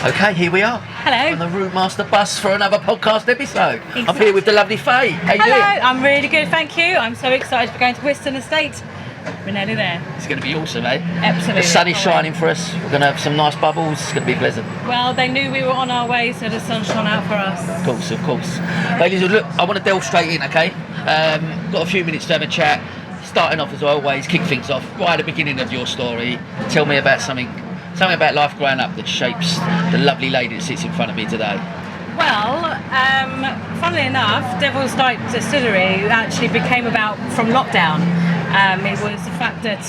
Okay, here we are. Hello. On the Route Master bus for another podcast episode. Exactly. I'm here with the lovely Faye. How you Hello, doing? I'm really good, thank you. I'm so excited for going to Western Estate. We're nearly there. It's going to be awesome, eh? Absolutely. The sun is shining for us. We're going to have some nice bubbles. It's going to be pleasant. Well, they knew we were on our way, so the sun shone out for us. Of course, of course. Ladies, look, I want to delve straight in, okay? Got a few minutes to have a chat. Starting off, as always, kick things off right at the beginning of your story. Tell me about something about life growing up that shapes the lovely lady that sits in front of me today. Well, funnily enough, Devil's Dyke Distillery actually became about from lockdown. It was the fact that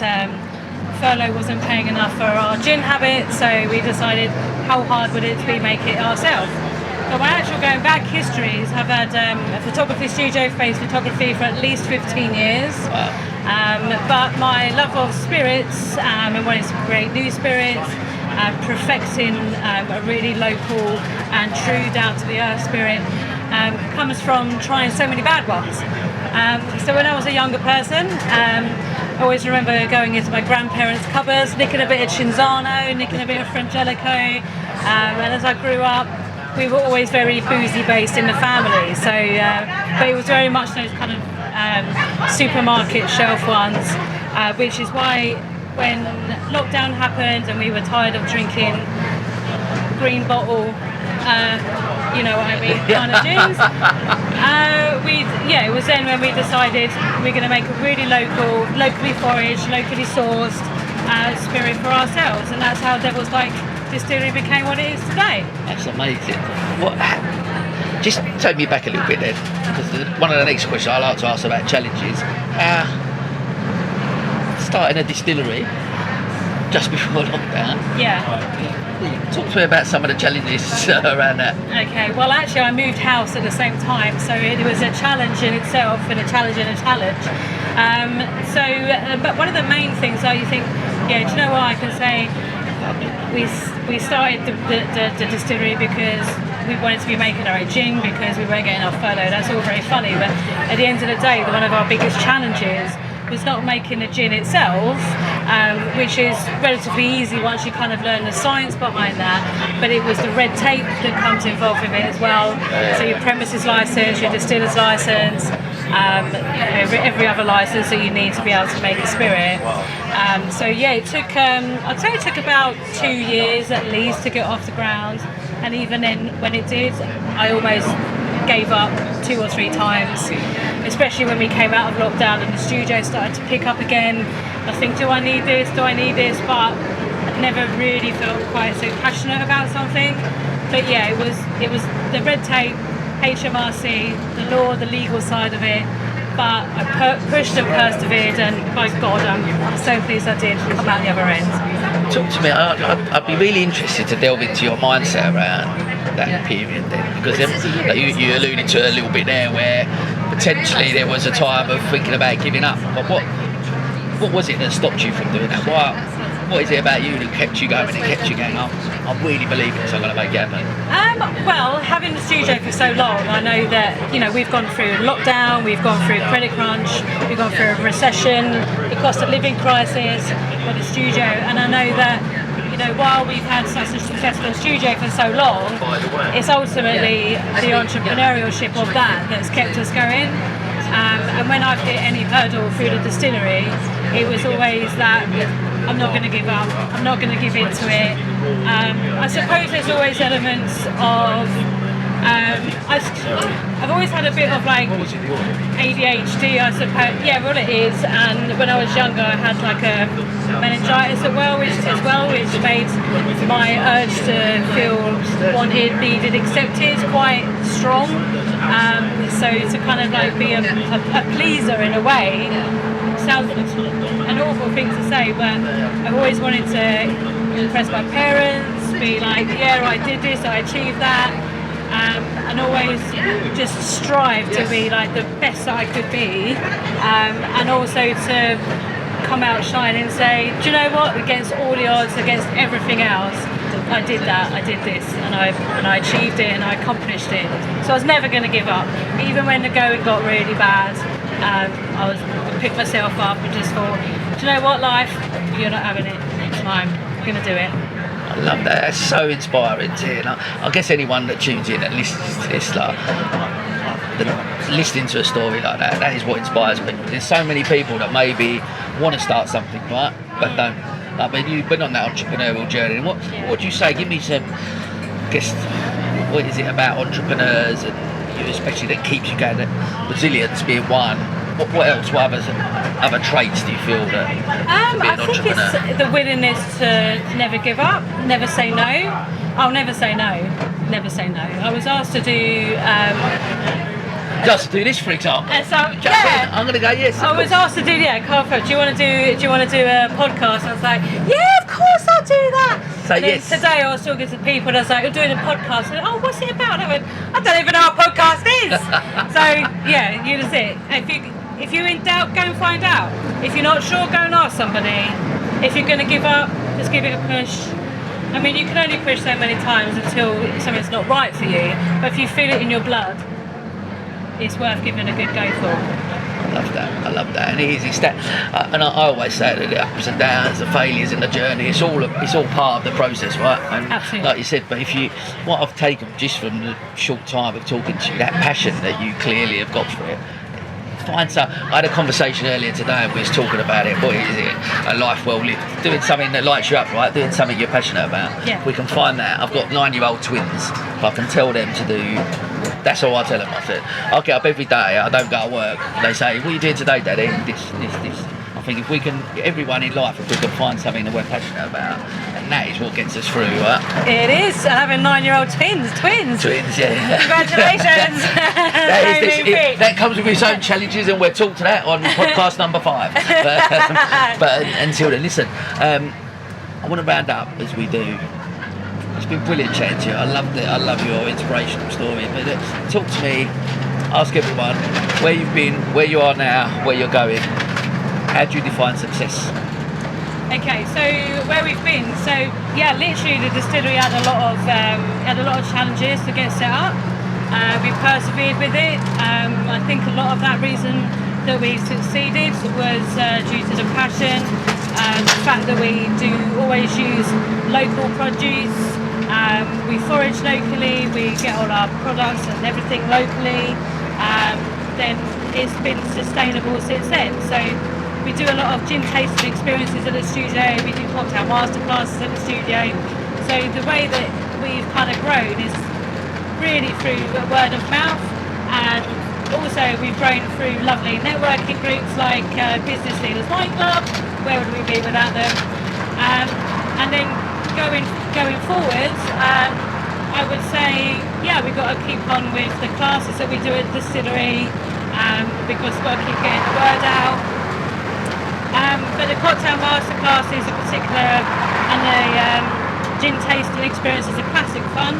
furlough wasn't paying enough for our gin habit, so we decided how hard would it be make it ourselves. So my actual going back histories, I've had a photography studio, Faye's Photography, for at least 15 years. Wow. But my love of spirits and wanting to create new spirits, perfecting a really local and true down-to-the-earth spirit comes from trying so many bad ones. So when I was a younger person, I always remember going into my grandparents' cupboards, nicking a bit of Cinzano, nicking a bit of Frangelico, and as I grew up, we were always very boozy based in the family, so but it was very much those kind of supermarket shelf ones, which is why when lockdown happened and we were tired of drinking green bottle, you know what I mean, kind of gins, it was then when we decided we're going to make a really locally foraged, locally sourced spirit for ourselves, and that's how Devil's Dyke Distillery became what it is today. That's amazing. Just take me back a little bit then, because one of the next questions I like to ask about challenges. Starting a distillery just before lockdown. Yeah. Talk to me about some of the challenges around that. Okay, well actually I moved house at the same time, so it was a challenge in itself and a challenge in a challenge. But one of the main things that you think, do you know what I can say? We started the distillery because we wanted to be making our own gin because we weren't getting our furlough. That's all very funny, but at the end of the day, one of our biggest challenges was not making the gin itself, which is relatively easy once you kind of learn the science behind that, but it was the red tape that comes involved with it as well. So your premises license, your distiller's license, every other license that you need to be able to make a spirit. It took, I'd say it took about 2 years at least to get off the ground, and even then when it did, I almost gave up 2 or 3 times, especially when we came out of lockdown and the studio started to pick up again. I think, do I need this, but I'd never really felt quite so passionate about something. But yeah, it was the red tape, HMRC, the law, the legal side of it, but I pushed and persevered, and by God, I'm so pleased I did come out the other end. Talk to me, I'd be really interested to delve into your mindset around that period then, because you alluded to it a little bit there where potentially there was a time of thinking about giving up, but what was it that stopped you from doing that? What is it about you that kept you going and kept you going up? I really believe in this, I'm going to make it happen. Well, having the studio for so long, I know that, we've gone through lockdown, we've gone through credit crunch, we've gone through a recession, the cost of living crisis for the studio, and I know that, while we've had such a successful studio for so long, it's ultimately the entrepreneurship of that that's kept us going. And when I've hit any hurdle through the distillery, it was always that I'm not going to give up, I'm not going to give in to it. I suppose there's always elements of I've always had a bit of like ADHD, I suppose. Yeah, well it is. And when I was younger, I had like a meningitis as well, which made my urge to feel wanted, needed, accepted quite strong. So to kind of like be a pleaser in a way sounds an awful thing to say, but I've always wanted to impress my parents, be like, yeah, I did this, I achieved that. And always just strive to be like the best that I could be, and also to come out shining and say, do you know what, against all the odds, against everything else, I did that, I did this, and I achieved it and I accomplished it. So I was never going to give up, even when the going got really bad. I picked myself up and just thought, do you know what, life, you're not having it next time, I'm going to do it. I Love that. That's so inspiring to hear. And I guess anyone that tunes in and listens to this, like, listening to a story like that is what inspires people. There's so many people that maybe want to start something, right, but don't. I mean, you've been on that entrepreneurial journey. And what do you say? Give me some, I guess, what is it about entrepreneurs and you especially that keeps you going? Resilience being one. What else? What other traits do you feel that to be an entrepreneur? I think it's the willingness to never give up, never say no. I'll never say no. Never say no. I was asked to do. Just do this, for example. I'm going to go. Yes. I was asked to do. Carl, do you want to do a podcast? I was like, yeah, of course I'll do that. So yes. Today I was talking to people and I was like, you're doing a podcast. And, oh, what's it about? And I went, I don't even know what a podcast is. So yeah, you just it. If you're in doubt, go and find out. If you're not sure, go and ask somebody. If you're going to give up, just give it a push. I mean, you can only push so many times until something's not right for you. But if you feel it in your blood, it's worth giving it a good go for. I love that, and it's that. And I always say that the ups and downs, the failures in the journey, it's all part of the process, right? And absolutely. Like you said, but what I've taken just from the short time of talking to you, that passion that you clearly have got for it. I had a conversation earlier today and we was talking about it. Boy, is it a life well lived. Doing something that lights you up, right? Doing something you're passionate about. Yeah. We can find that. I've got 9-year-old twins. I can tell them to do. That's all I tell them. I said, I get up every day. I don't go to work. They say, what are you doing today, Daddy? This. I think if we can, everyone in life, if we can find something that we're passionate about, and that is what gets us through, right? It is. Having 9-year-old twins. Twins, yeah. Congratulations. That comes with its own challenges, and we'll talk to that on podcast number 5. But until then, listen, I want to round up as we do. It's been brilliant chatting to you. I love your inspirational story. But talk to me. Ask everyone where you've been, where you are now, where you're going. How do you define success? Okay, so where we've been, literally the distillery had a lot of challenges to get set up. We persevered with it. I think a lot of that reason that we succeeded was due to the passion, the fact that we do always use local produce. We forage locally. We get all our products and everything locally. Then it's been sustainable since then. So we do a lot of gin tasting experiences at the studio. We do cocktail masterclasses at the studio. So the way that we've kind of grown is really through word of mouth, and also we've grown through lovely networking groups like Business Leaders Wine Club. Where would we be without them? And then going forwards, I would say, we've got to keep on with the classes that we do at the distillery, because we've got to keep getting the word out. But the cocktail masterclasses in particular and the gin tasting experience is a classic fun,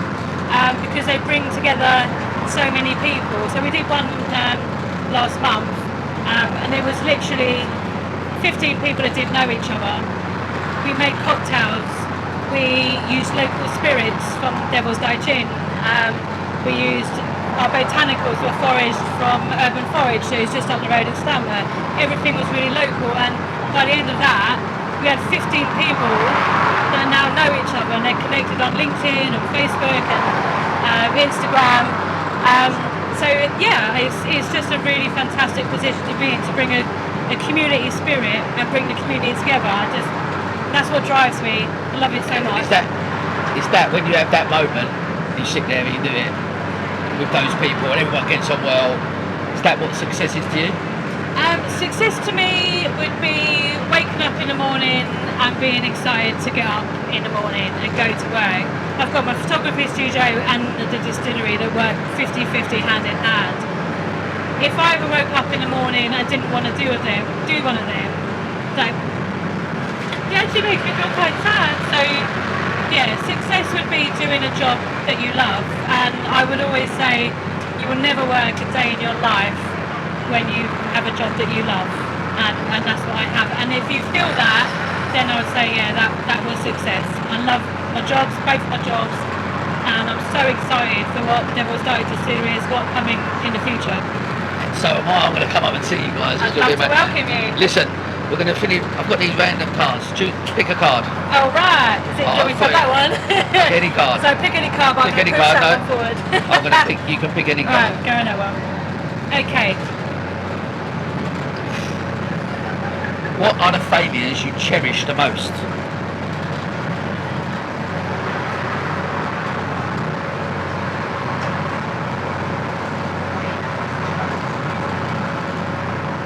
because they bring together so many people. So we did one last month, and it was literally 15 people that didn't know each other. We made cocktails. We used local spirits from Devil's Dyke Gin. We used our botanicals were foraged from Urban Forage, so it's just up the road in Stanmore. Everything was really local, and by the end of that, we had 15 people that now know each other, and they're connected on LinkedIn and Facebook and Instagram. It's just a really fantastic position to be in, to bring a community spirit and bring the community together. That's what drives me. I love it so much. It's that when you have that moment, you sit there and you do it with those people and everyone gets on well. Is that what success is to you? Success to me would be waking up in the morning and being excited to get up in the morning and go to work. I've got my photography studio and the distillery that work 50-50 hand in hand. If I ever woke up in the morning and didn't want to do one of them, like, actually makes me feel quite sad. So success would be doing a job that you love, and I would always say you will never work a day in your life when you have a job that you love, and that's what I have. And if you feel that, then I would say that was success. I love my jobs, both my jobs, and I'm so excited for what Devil's Dyke Distillery has got coming in the future. So am I. I'm going to come up and see you guys. I'd love to welcome you. Listen, We're going to finish. I've got these random cards. Pick a card. Oh right. Is it, Oh, do we put that one? Pick any card. So pick any card, but Pick I'm any going to push card, that one forward. I'm going to pick. You can pick any card. Right, go on that one. Okay. What are the failures you cherish the most?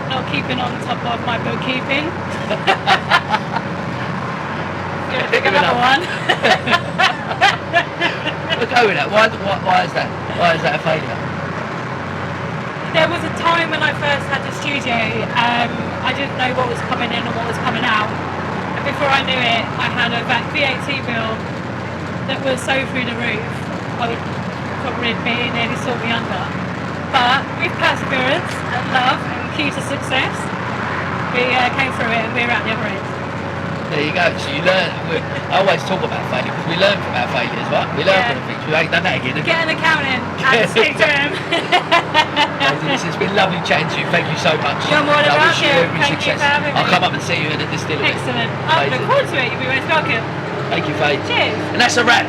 Not keeping on top of my bookkeeping. Gonna pick another one. We'll go with that. Why is that? Why is that a failure? There was a time when I first had the studio, I didn't know what was coming in and what was coming out. And before I knew it, I had a VAT bill that was so through the roof, I would probably nearly saw me under. But with perseverance and love and key to success, we came through it and we're at the other end. There you go. So you learn. I always talk about failure because we learn from our failures, right? We learn from the things. We ain't done that again. Get an accountant and stick to him. It's been lovely chatting to you. Thank you so much. You're more than I wish you welcome. every Thank you success. for having me. I'll come up and see you at the distillery. Excellent. I look forward to it. You'll be most welcome. Thank you, Faye. Cheers. And that's a wrap.